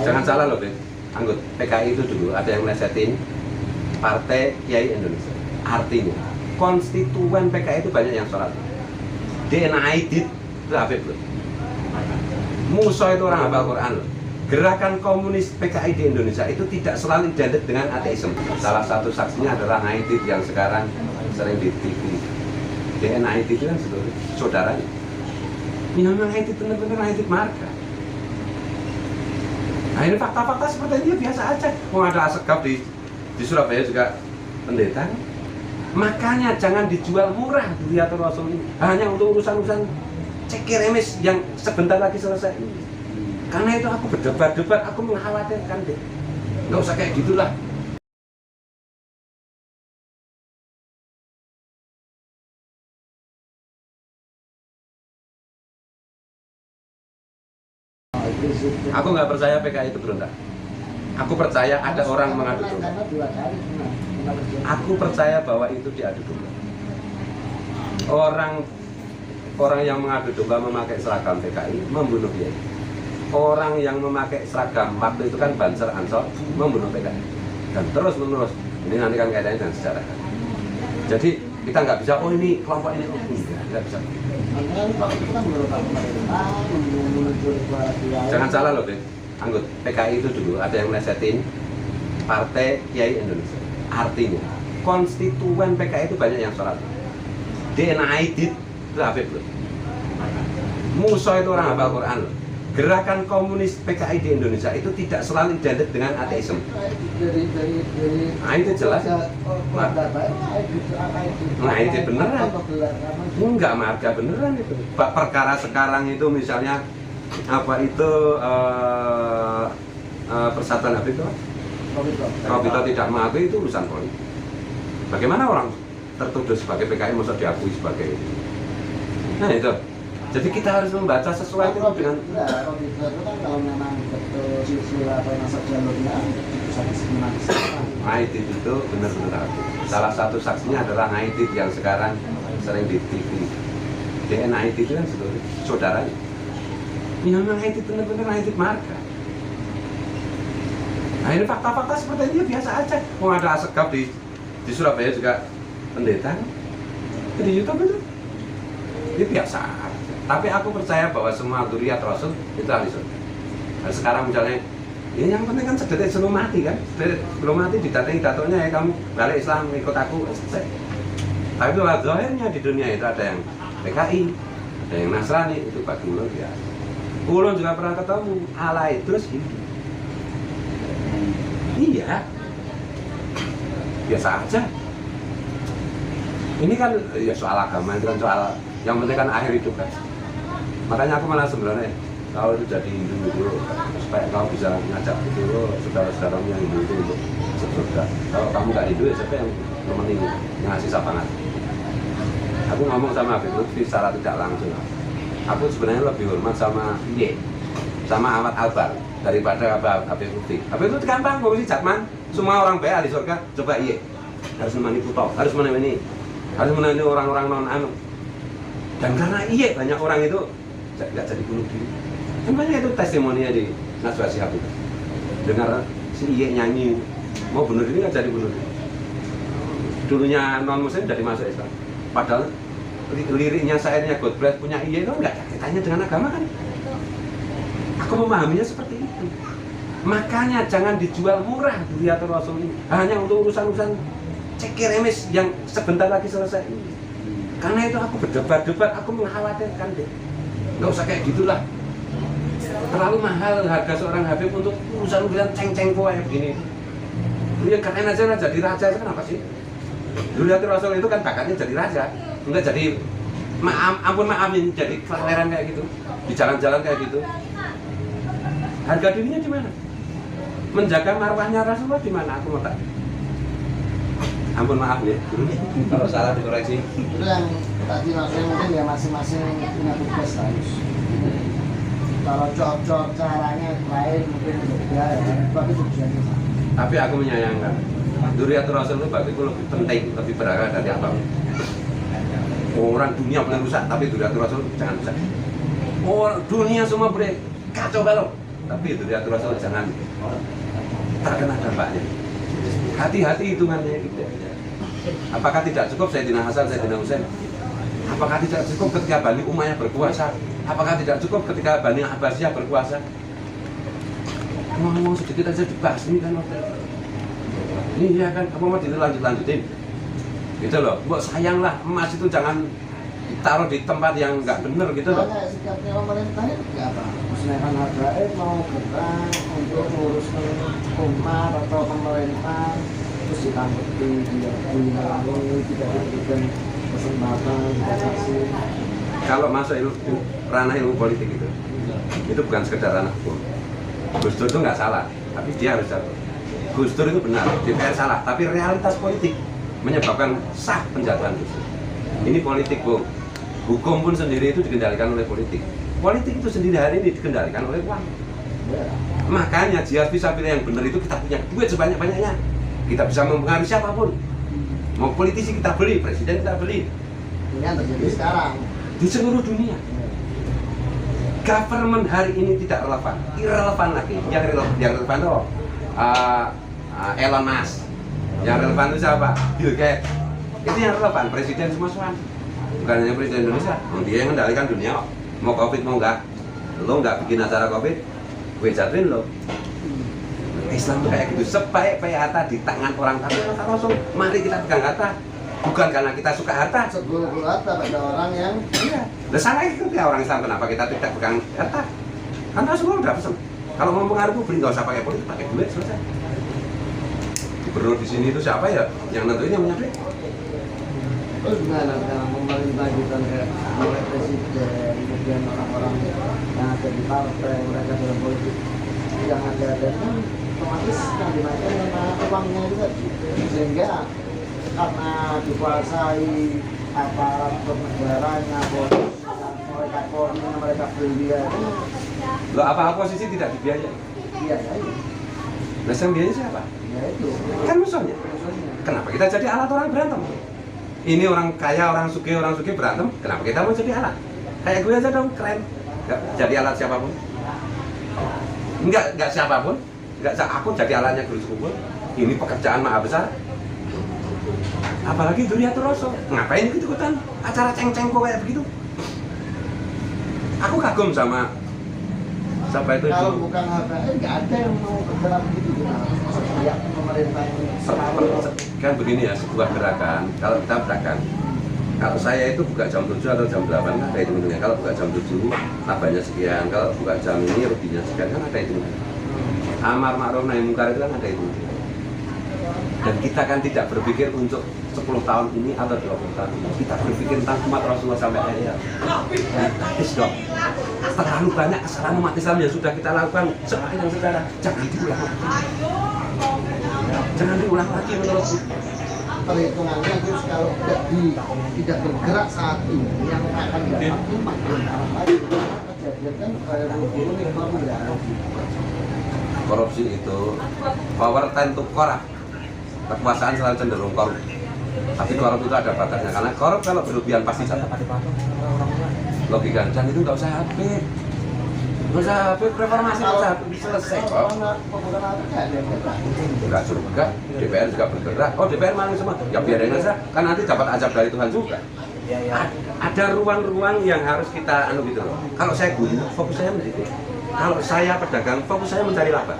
Jangan salah loh, Ben. Anggota PKI itu dulu ada yang melesetin Partai Kiai Indonesia. Artinya konstituen PKI itu banyak yang sholat. DNA Aidit itu Habib loh. Musa itu orang hafal Quran loh. Gerakan komunis PKI di Indonesia itu tidak selalu identik dengan ateisme. Salah satu saksinya adalah Aidit yang sekarang sering di TV. DNA Aidit itu kan saudaranya. Ini memang Aidit benar-benar Aidit marga. Nah ini fakta-fakta seperti ini biasa aja. Mau ada Asegaf di Surabaya juga pendeta. Makanya jangan dijual murah Duriyatul Rasul ini hanya untuk urusan-urusan cekir remes yang sebentar lagi selesai ini. Karena itu aku berdebat-debat, aku mengkhawatirkan deh. Nggak usah kayak gitulah. Aku nggak percaya PKI itu berontak. Aku percaya ada orang mengadu domba. Aku percaya bahwa itu diadu domba. Orang yang mengadu domba memakai seragam PKI membunuh dia. Orang yang memakai seragam waktu itu kan Banser Ansor membunuh PKI dan terus menerus. Ini nanti kan kaitannya dengan sejarah. Jadi kita nggak bisa, oh ini kelompok ini, oh nggak bisa. Jangan salah loh, Ben. Anggota PKI itu dulu ada yang melesetin Partai Kiai Indonesia. Artinya konstituen PKI itu banyak yang sholat. DNA Aidit itu Habib loh. Musa itu orang hafal Quran loh. Gerakan komunis PKI di Indonesia itu tidak selalu identik dengan ateisme. Nah itu jelas. Nah itu beneran. Enggak marga beneran itu. Perkara sekarang itu misalnya apa itu Persatuan Habib itu? Robito tidak mengakui itu urusan politik. Bagaimana orang tertuduh sebagai PKI masa diakui sebagai itu? Nah itu. Jadi kita harus membaca sesuai itu dengan. Robito itu kan kalau memang betul silsilah atau nasab jalurnya bisa diskriminasi. Aidit itu benar-benar Habib. Salah satu saksinya adalah Aidit yang sekarang sering di TV. DNA Aidit itu kan saudaranya. Ini memang Aidit benar-benar Aidit marga. Nah ini fakta-fakta seperti ini biasa aja. Mau ada Asegaf di Surabaya juga pendeta. Di YouTube itu biasa aja. Tapi aku percaya bahwa semua Dzurriyyah Rasul itu ahli surga. Nah, sekarang misalnya, ya yang penting kan sedetik sebelum mati kan, sebelum mati didatangi datonya ya kamu balik Islam ikut aku selesai. Tapi itu zahirnya di dunia itu ada yang PKI, ada yang Nasrani, itu bagi ulun biasa. Ulun juga pernah ketemu ala Idrus Hindu. Iya, biasa aja. Ini kan ya soal agama, itu kan soal yang penting kan akhir hidup kan. Makanya aku malah sebenarnya kalau itu jadi Hindu itu supaya kamu bisa ngajak itu saudara-saudaramu yang Hindu itu untuk surga. Kalau kamu nggak Hindu ya siapa yang nemenin ngasih sapangan. Aku ngomong sama Habib Lutfi secara tidak langsung. Aku sebenarnya lebih hormat sama Iye, sama Ahmad Albar daripada Habib Lutfi. Habib Lutfi gampang, ngurusi Jatman. Semua orang baik ahli surga, coba Iye harus menemani Kuto, harus menemani orang-orang non anu. Dan karena Iye banyak orang itu nggak jadi bunuh diri. Sebenarnya itu testimoninya di Najwa Shihab itu. Dengar si Iye nyanyi mau bunuh diri nggak jadi bunuh diri. Dulunya non muslim jadi masuk Islam. Padahal liriknya, syairnya God Bless punya Iye itu nggak ada kaitannya dengan agama kan. Aku memahaminya seperti itu. Makanya jangan dijual murah Dzurriyatul Rasul ini hanya untuk urusan-urusan cekir remes yang sebentar lagi selesai ini. Karena itu aku berdebat-debat, aku mengkhawatirkan deh. Nggak usah kayak gitulah. Terlalu mahal harga seorang Habib untuk urusan-urusan ceng-ceng kayak begini. Dia keren aja lah jadi raja, itu kenapa sih? Dzurriyatul Rasul itu kan bakatnya jadi raja, enggak jadi ampun jadi keleran kayak gitu, di jalan-jalan kayak gitu. Harga dirinya di mana? Menjaga marwahnya Rasulullah di mana? Aku mau tanya. Ampun maaf ya, kalau salah dikoreksi. Itu yang tadi maksudnya mungkin ya masing-masing punya tugas harus. Kalau cocok caranya lain mungkin beda ya, tapi tujuannya sama. Tapi aku menyayangkan Dzurriyatul Rasul itu bagiku lebih penting, lebih berharga dari apapun. Orang dunia boleh rusak, tapi Dzurriyatul Rasul jangan rusak. Orang dunia semua boleh kacau balau, tapi Duriatur Rasul jangan terkena dampaknya. Hati-hati hitungannya gitu. Apakah tidak cukup Sayyidina Hasan, Sayyidina Husain? Apakah tidak cukup ketika Bani Umayyah berkuasa? Apakah tidak cukup ketika Bani Abbasiyah berkuasa? Ngomong sedikit aja dibahas ini kan waktu itu. Ini ya kan, kamu mau dilanjutin gitu loh. Buat sayanglah, emas itu jangan ditaruh di tempat yang nggak bener gitu loh. Soalnya sikapnya pemerintah itu kayak apa? Musnahkan Habaib mau gerak untuk menguruskan umat atau pemerintah, terus ditanggapi, dihilangi, tidak diberikan kesempatan, kasih. Kalau masuk ranah ilmu politik itu bukan sekedar ranah hukum. Gus Dur itu nggak salah, tapi dia harus jatuh. Gus Dur itu benar, DPR salah, tapi realitas politik menyebabkan sah penjatuhan Gus Dur. Ini politik, Bung. Hukum pun sendiri itu dikendalikan oleh politik. Politik itu sendiri hari ini dikendalikan oleh uang. Makanya jihad fisabilillah yang benar itu kita punya duit sebanyak-banyaknya. Kita bisa mempengaruhi siapapun. Mau politisi kita beli, presiden kita beli. Ini yang terjadi sekarang Di seluruh dunia. Government hari ini tidak relevan, irrelevan lagi. Yang relevan itu Elon Musk. Yang relevan itu siapa? Bill Gates. Itu yang relevan, presiden semua. Bukan hanya presiden Indonesia, dia yang mengendalikan dunia. Mau COVID mau enggak, lo nggak bikin acara COVID, gue jatuhin lo. Islam tuh kayak gitu, sebaik-baik harta di tangan orang kafir atau Rasul. Mari kita pegang harta, bukan karena kita suka harta. sebelum harta pada orang yang Iya. Lah salah itu ya orang Islam, kenapa kita tidak pegang harta? Kan Rasulullah udah pesan. Kalau mau pengaruh beli nggak usah pakai politik, pakai duit selesai. Gubernur di sini itu siapa ya? Yang nentuin yang punya duit. terus gimana sekarang pemerintah kita kayak mulai presiden, kemudian orang-orang yang ada di partai, mereka dalam politik yang ada kan otomatis yang dimakan sama uangnya juga, sehingga karena dikuasai aparat negaranya, mereka polri, mereka beli dia, Loh apa posisi tidak dibiayai? iya ya itu, Nah yang biayai siapa? ya itu. Kan musuhnya. Kenapa kita jadi alat orang berantem? Ini orang kaya, orang sugih berantem. Kenapa kita mau jadi alat? Kayak gue aja dong, keren. Nggak jadi alat siapapun. Enggak siapapun. Aku jadi alatnya Guru Sekubur. Ini pekerjaan maha besar. Apalagi Duriatur Rasul. Ngapain ikut-ikutan acara ceng-ceng kok kayak begitu? Aku kagum sama siapa itu? Kalau bukan HPN, nggak ada yang mau bergerak begitu. Ya, pemerintah ini Kan begini ya, sebuah gerakan, kalau kita gerakan, kalau saya itu buka jam 7 atau jam 8 kan ada hitung-hitungnya. Kalau buka jam 7 labanya sekian, kalau buka jam ini ruginya sekian kan ada hitung-hitungnya. Amar ma'ruf nahi munkar itu kan ada hitung-hitungnya. Dan kita kan tidak berpikir untuk 10 tahun ini atau 20 tahun ini. Kita berpikir tentang umat Rasulullah sampai akhir. Hadis dong. Terlalu banyak kesalahan umat Islam yang sudah kita lakukan sepanjang sejarah. Jangan diulang lagi. Jangan diulang lagi menurutku. perhitungannya terus kalau tidak bergerak saat ini yang akan dapat 40 tahun lagi kejadian kan kayak dulu nih Korupsi itu power tend to corrupt. Kekuasaan selalu cenderung korup. Tapi korup itu ada batasnya, karena korup kalau berlebihan pasti jatuh. Logika, dan itu nggak usah habis. Nggak usah habis, reformasi nggak usah habis, selesai kok. Enggak juga, DPR juga bergerak. Oh DPR maling semua, ya biarin aja, kan nanti dapat azab dari Tuhan juga. Ada ruang-ruang yang harus kita anu gitu loh. Kalau saya guru, fokus saya menjadi. Kalau saya pedagang, fokus saya mencari laba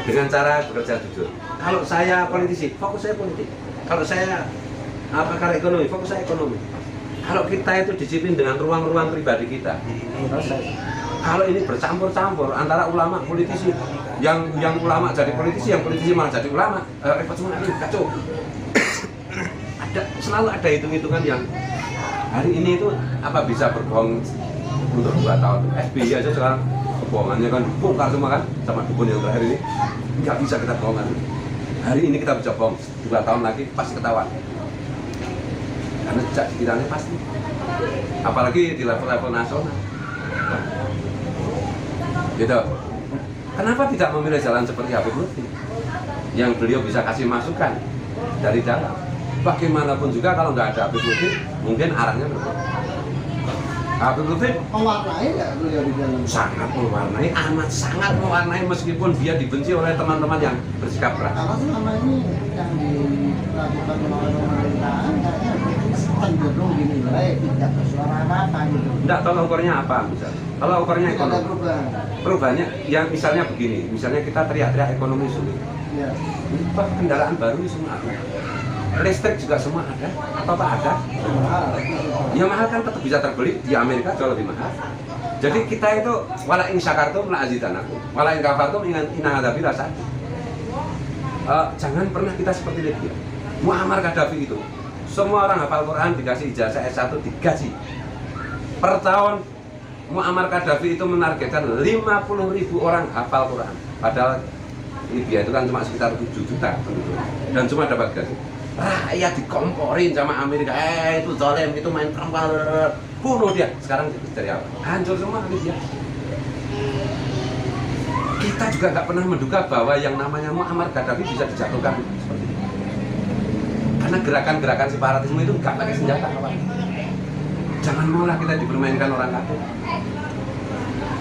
dengan cara bekerja jujur. Kalau saya politisi, fokus saya politik. Kalau saya pakar ekonomi, fokus saya ekonomi. Kalau kita itu disiplin dengan ruang-ruang pribadi kita, kalau ini bercampur-campur antara ulama, politisi, yang ulama jadi politisi, yang politisi malah jadi ulama, repot semua ini kacau. Selalu ada hitung-hitungan yang hari ini itu apa bisa berbohong untuk 2 tahun. SBY aja sekarang kebohongannya kan bongkar semua kan sama dukun yang terakhir ini. Nggak bisa kita bohongan. Hari ini kita bisa bohong, 2 tahun lagi pasti ketahuan. Karena jejak digitalnya pasti. Apalagi di level-level nasional. Gitu. Kenapa tidak memilih jalan seperti Habib Lutfi yang beliau bisa kasih masukan dari dalam? Bagaimanapun juga kalau nggak ada Habib Lutfi, mungkin arahnya berbeda. Habib Lutfi mewarnai nggak beliau di dalam? sangat mewarnai, amat sangat mewarnai meskipun dia dibenci oleh teman-teman yang bersikap keras. Karena selama ini yang dilakukan oleh pemerintahan kayaknya cenderung dinilai tidak bersuara apa gitu. Enggak, tolong ukurnya apa misalnya? Kalau ukurnya Tidak ada ekonomi, perubahan. perubahannya yang misalnya begini, misalnya kita teriak-teriak ekonomi sulit. Ya. Pak, kendaraan baru ini semua ada. Listrik juga semua ada, atau tak ada? Mahal. Yang mahal kan tetap bisa terbeli di Amerika jauh lebih mahal. Jadi kita itu wala in syakartum la azidanakum, wala in kafartum inna adzabi lasad. Jangan pernah kita seperti Libya. Muammar Gaddafi itu, semua orang hafal Quran dikasih ijazah S1 digaji. Per tahun Muammar Gaddafi itu menargetkan 50.000 orang hafal Quran. Padahal Libya itu kan cuma sekitar 7 juta penduduk dan cuma dapat gaji. Rakyat dikomporin sama Amerika, itu zalim, itu main perempuan, bunuh dia. Sekarang dari apa? Hancur semua Libya. Kita juga nggak pernah menduga bahwa yang namanya Muammar Gaddafi bisa dijatuhkan seperti itu. Karena gerakan-gerakan separatisme itu nggak pakai senjata, kawan. Jangan maulah kita dipermainkan orang kafir.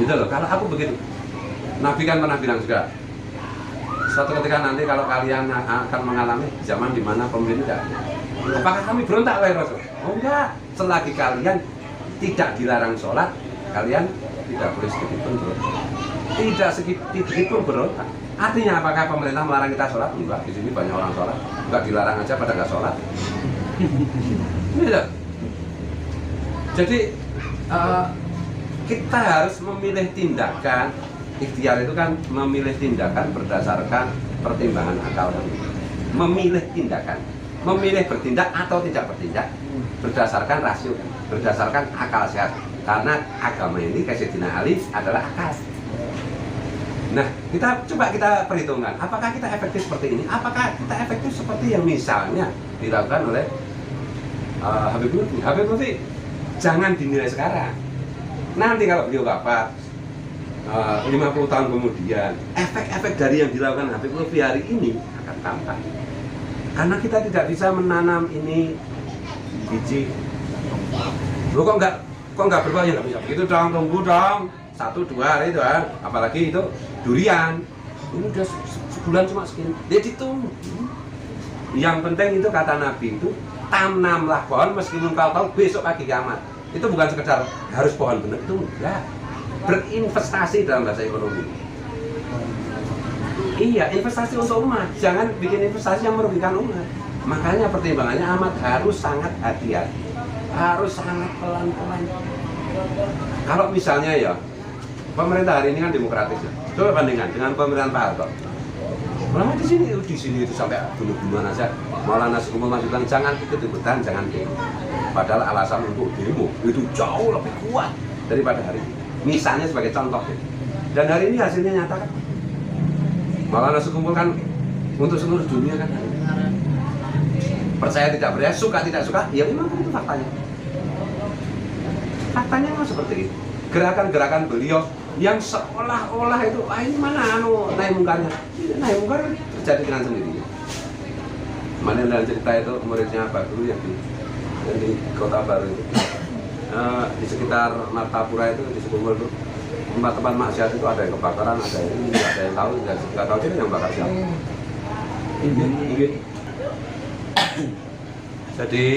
Gitu loh. Kalau aku begitu, Nabi kan pernah bilang juga, suatu ketika nanti kalau kalian akan mengalami zaman di mana pemerintah, apakah kami berontak wahai Rasul? Oh enggak, selagi kalian tidak dilarang sholat, kalian tidak boleh sedikit pun berontak. Tidak sedikit pun berontak. Artinya apakah pemerintah melarang kita sholat? Enggak, di sini banyak orang sholat, enggak dilarang aja pada nggak sholat. Tidak. Jadi kita harus memilih tindakan. Ikhtiar itu kan memilih tindakan berdasarkan pertimbangan akal. Memilih tindakan, memilih bertindak atau tidak bertindak berdasarkan rasio, berdasarkan akal sehat. Karena agama ini Sayyidina Ali adalah akal. Nah, coba kita perhitungkan, apakah kita efektif seperti ini? Apakah kita efektif seperti yang misalnya dilakukan oleh Habib Lutfi? Habib Lutfi jangan dinilai sekarang. Nanti kalau beliau wafat 50 tahun kemudian, efek-efek dari yang dilakukan Habib Lutfi hari ini akan tampak. Karena kita tidak bisa menanam ini biji. Loh kok nggak berbuah, ya nggak bisa. Begitu dong, tunggu dong. 1-2 hari itu, apalagi itu durian. Ini udah sebulan cuma segini. Dia ditunggu. Yang penting itu kata Nabi itu, tanamlah pohon meskipun kau tahu besok pagi kiamat. Itu bukan sekedar harus pohon benar, itu enggak. Berinvestasi dalam bahasa ekonomi. Iya, investasi untuk umat. Jangan bikin investasi yang merugikan umat. Makanya pertimbangannya amat harus sangat hati-hati. Harus sangat pelan-pelan. Kalau misalnya ya, pemerintah hari ini kan demokratis ya. Coba bandingkan dengan pemerintahan Pak Harto. Malah di sini itu sampai bunuh-bunuhan aja. Maulana Sukumal Majudan jangan ikut-ikutan, jangan demo. Padahal alasan untuk demo itu jauh lebih kuat daripada hari ini. Misalnya sebagai contoh, dan hari ini hasilnya nyata kan. Maulana Sukumal kan untuk seluruh dunia kan. Percaya tidak percaya, suka tidak suka, ya memang itu faktanya. Faktanya memang seperti itu. Gerakan-gerakan beliau yang seolah-olah itu, ini mana naik mungkarnya? Naik mungkar terjadi dengan sendirinya. Mana dalam cerita itu muridnya Pak Guru yang di Kota Baru itu, di sekitar Martapura itu, di Sukumal itu, tempat-tempat maksiat itu ada yang kebakaran, ada yang tahu, nggak tahu dia yang bakar siapa. Jadi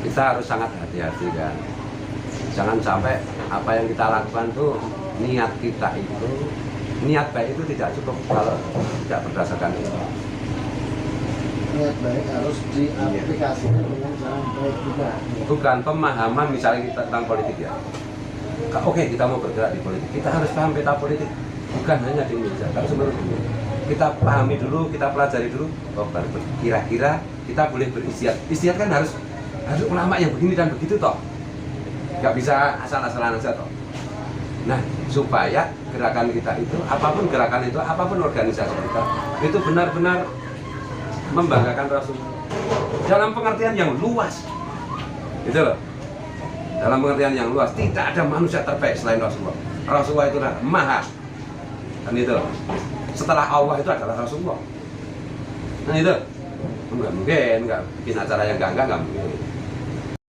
kita harus sangat hati-hati kan. Jangan sampai apa yang kita lakukan tuh niat kita itu, niat baik itu tidak cukup kalau tidak berdasarkan itu. Niat baik harus diaplikasikan dengan cara baik juga. Bukan pemahaman misalnya kita tentang politik ya. Oke, kita mau bergerak di politik, kita harus paham peta politik. Bukan hanya di Indonesia, tapi seluruh dunia. Kita pahami dulu, kita pelajari dulu. Oh, kira-kira kita boleh beristiad. Istiad kan harus ulama yang begini dan begitu toh. Nggak bisa asal-asalan aja toh. Nah, supaya gerakan kita itu, apapun gerakan itu, apapun organisasi kita, itu benar-benar membanggakan Rasul dalam pengertian yang luas. Gitu loh. Dalam pengertian yang luas, tidak ada manusia terbaik selain Rasulullah. Rasulullah itu adalah maha. Kan itu loh. Setelah Allah itu adalah Rasulullah. Nah itu. Enggak mungkin, enggak bikin acara yang enggak mungkin.